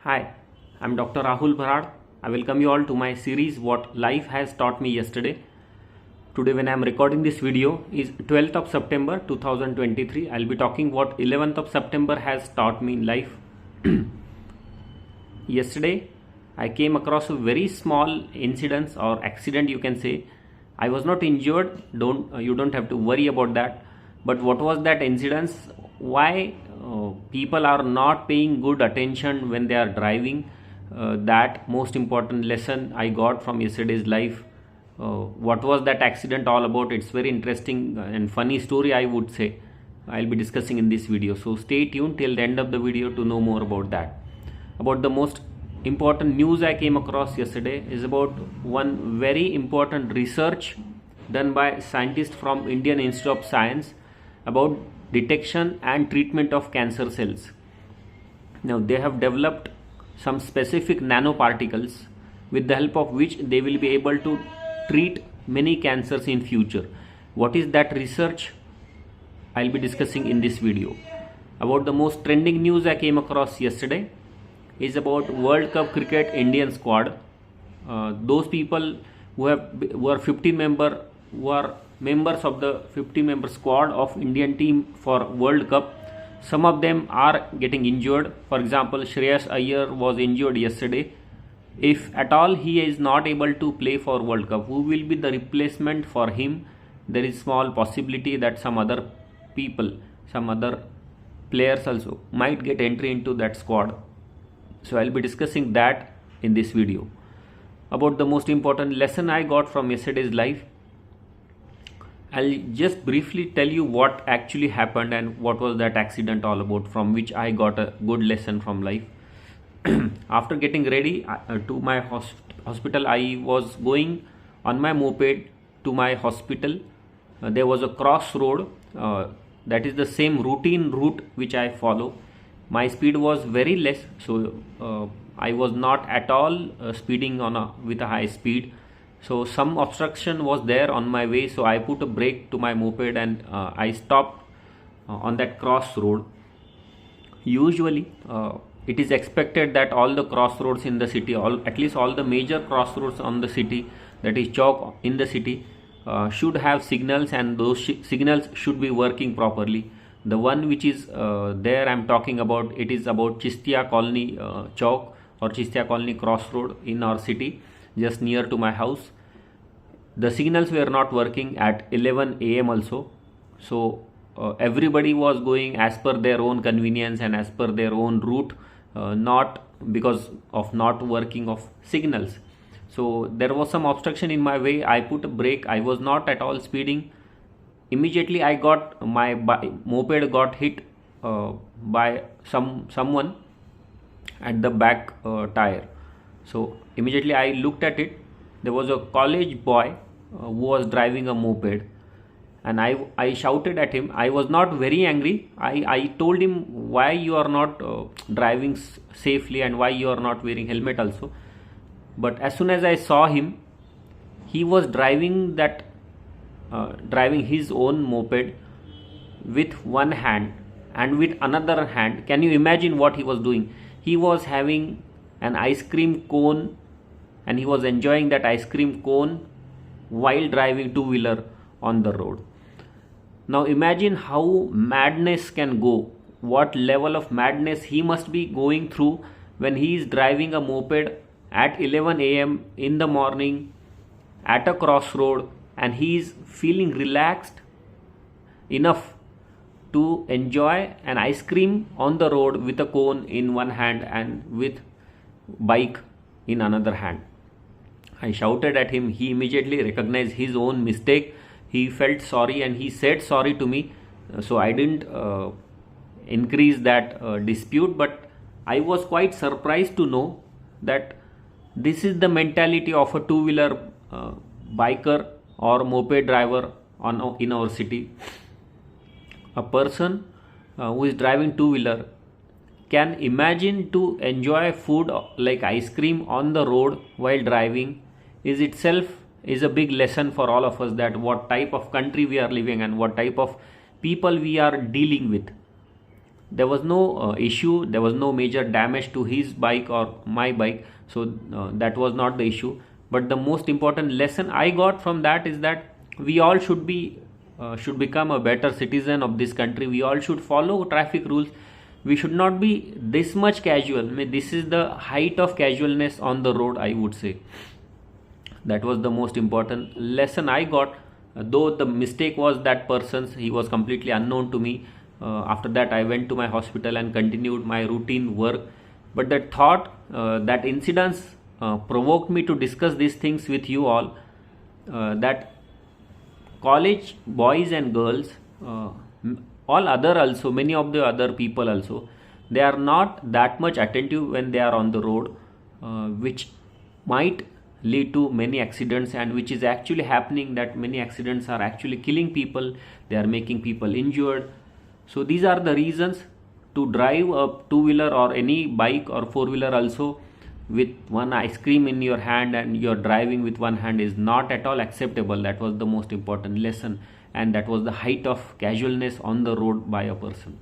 Hi, I'm Dr. Rahul Bharad. I welcome you all to my series What Life Has Taught Me Yesterday. Today when I'm recording this video is 12th of September 2023. I'll be talking what 11th of September has taught me in life. Yesterday I came across a very small incident or accident, you can say. I was not injured, you don't have to worry about that. But what was that incident? Why people are not paying good attention when they are driving? That most important lesson I got from yesterday's life. What was that accident all about? It's very interesting and funny story, I would say. I'll be discussing in this video, so stay tuned till the end of the video to know more about that. About the most important news I came across yesterday is about one very important research done by scientists from Indian Institute of Science about detection and treatment of cancer cells. Now they have developed some specific nanoparticles with the help of which they will be able to treat many cancers in future. What is that research? I'll be discussing in this video. About the most trending news I came across yesterday is about World Cup Cricket Indian squad. Those people who are 50 members of the 50-member squad of Indian team for World Cup. Some of them are getting injured. For example, Shreyas Iyer was injured yesterday. If at all he is not able to play for World Cup, who will be the replacement for him? There is small possibility that some other people, some other players also might get entry into that squad. So I'll be discussing that in this video. About the most important lesson I got from yesterday's life, I'll just briefly tell you what actually happened and what was that accident all about, from which I got a good lesson from life. After getting ready to my hospital, I was going on my moped to my hospital. There was a crossroad, that is the same routine route which I follow. My speed was very less, so I was not at all speeding with a high speed. So some obstruction was there on my way, so I put a brake to my moped and I stopped on that crossroad. Usually it is expected that all the crossroads in the city, at least all the major crossroads on the city, that is chalk in the city, should have signals, and those signals should be working properly. The one which is there I'm talking about, it is about Chistia Colony Chowk or Chistia Colony Crossroad in our city, just near to my house. The signals were not working at 11 AM also. So everybody was going as per their own convenience and as per their own route, not because of not working of signals. So there was some obstruction in my way. I put a brake. I was not at all speeding. Immediately I got my moped got hit by someone at the back tire. So immediately I looked at it. There was a college boy who was driving a moped, and I shouted at him. I was not very angry. I told him why you are not driving safely and why you are not wearing helmet also. But as soon as I saw him, he was driving his own moped with one hand and with another hand. Can you imagine what he was doing? He was having an ice cream cone and he was enjoying that ice cream cone while driving two-wheeler on the road. Now imagine how madness can go, what level of madness he must be going through when he is driving a moped at 11 AM in the morning at a crossroad, and he is feeling relaxed enough to enjoy an ice cream on the road with a cone in one hand and with bike in another hand. I shouted at him. He immediately recognized his own mistake. He felt sorry and he said sorry to me. So I didn't increase that dispute, but I was quite surprised to know that this is the mentality of a two-wheeler biker or moped driver in our city. A person who is driving two-wheeler can imagine to enjoy food like ice cream on the road while driving is a big lesson for all of us, that what type of country we are living and what type of people we are dealing with. there was no issue, there was no major damage to his bike or my bike. So that was not the issue. But the most important lesson I got from that is that we all should become a better citizen of this country. We all should follow traffic rules. We should not be this much casual. I mean, this is the height of casualness on the road, I would say. That was the most important lesson I got. Though the mistake was that person's, he was completely unknown to me. After that, I went to my hospital and continued my routine work. But that thought, that incidents provoked me to discuss these things with you all. That college boys and girls, all other also, many of the other people also, they are not that much attentive when they are on the road, which might lead to many accidents, and which is actually happening, that many accidents are actually killing people, they are making people injured. So these are the reasons. To drive a two-wheeler or any bike or four-wheeler also with one ice cream in your hand and you're driving with one hand is not at all acceptable. That was the most important lesson, and that was the height of casualness on the road by a person.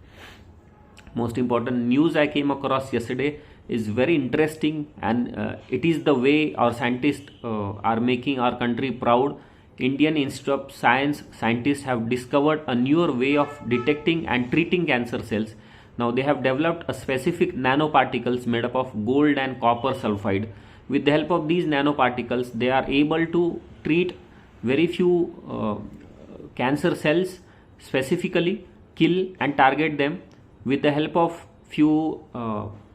Most important news I came across yesterday is very interesting, and it is the way our scientists are making our country proud. Indian Institute of Science scientists have discovered a newer way of detecting and treating cancer cells. Now they have developed a specific nanoparticles made up of gold and copper sulfide. With the help of these nanoparticles, they are able to treat very few cancer cells, specifically kill and target them with the help of few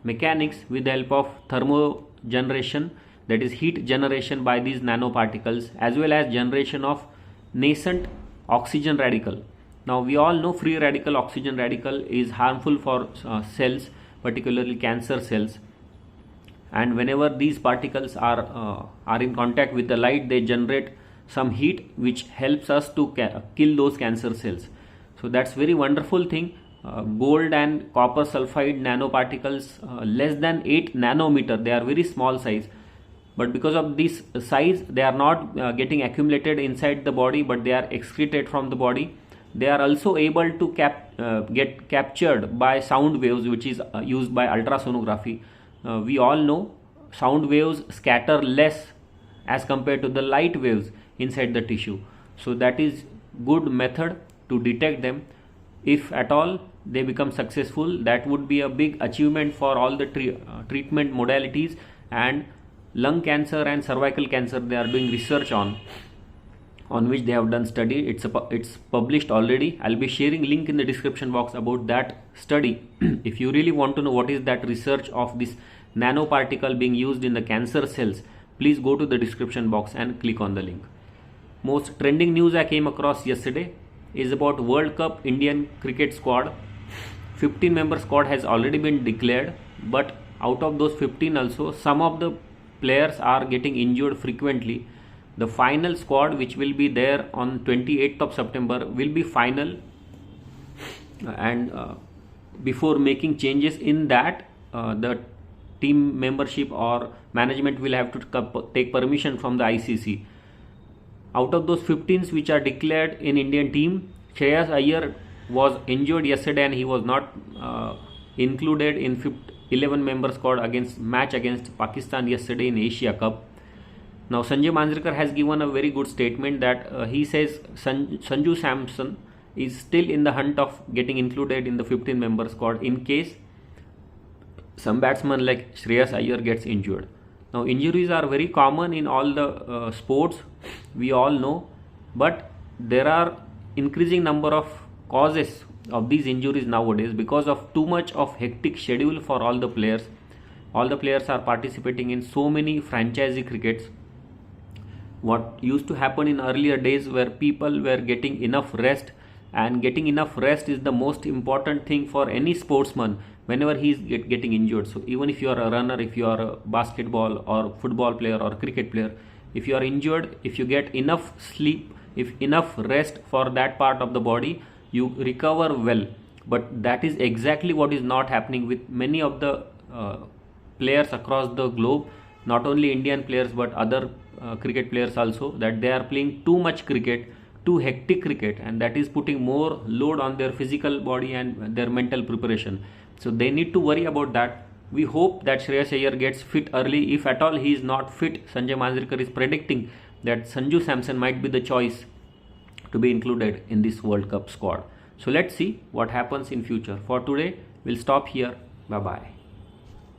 mechanics, with the help of thermo generation, that is heat generation by these nanoparticles, as well as generation of nascent oxygen radical. Now we all know free radical, oxygen radical is harmful for cells, particularly cancer cells, and whenever these particles are in contact with the light, they generate some heat which helps us to kill those cancer cells. So that's very wonderful thing. Gold and copper sulfide nanoparticles, less than 8 nanometer, they are very small size, but because of this size, they are not getting accumulated inside the body, but they are excreted from the body. They are also able to get captured by sound waves, which is used by ultrasonography. We all know sound waves scatter less as compared to the light waves inside the tissue. So that is good method to detect them. If at all they become successful, that would be a big achievement for all the treatment modalities. And lung cancer and cervical cancer, they are doing research on which they have done study. It's published already. I'll be sharing link in the description box about that study. If you really want to know what is that research of this nanoparticle being used in the cancer cells, please go to the description box and click on the link. Most trending news I came across yesterday is about World Cup Indian cricket squad. 15-member squad has already been declared, but out of those 15 also, some of the players are getting injured frequently. The final squad, which will be there on 28th of September, will be final, and before making changes in that, the team membership or management will have to take permission from the ICC. Out of those 15s which are declared in Indian team, Shreyas Iyer was injured yesterday and he was not included in 11-member squad match against Pakistan yesterday in Asia Cup. Now Sanju Samson has given a very good statement that he says Sanju Samson is still in the hunt of getting included in the 15-member squad in case some batsman like Shreyas Iyer gets injured. Now injuries are very common in all the sports, we all know, but there are increasing number of causes of these injuries nowadays because of too much of hectic schedule for all the players. All the players are participating in so many franchisee crickets. What used to happen in earlier days where people were getting enough rest, and getting enough rest is the most important thing for any sportsman whenever he is getting injured. So even if you are a runner, if you are a basketball or football player or cricket player, if you are injured, if you get enough sleep, if enough rest for that part of the body, you recover well. But that is exactly what is not happening with many of the players across the globe, not only Indian players but other cricket players also, that they are playing too much cricket, too hectic cricket, and that is putting more load on their physical body and their mental preparation. So they need to worry about that. We hope that Shreyas Iyer gets fit early. If at all he is not fit, Sanjay Manjrekar is predicting that Sanju Samson might be the choice to be included in this World Cup squad. So let's see what happens in future. For today, we'll stop here. Bye bye.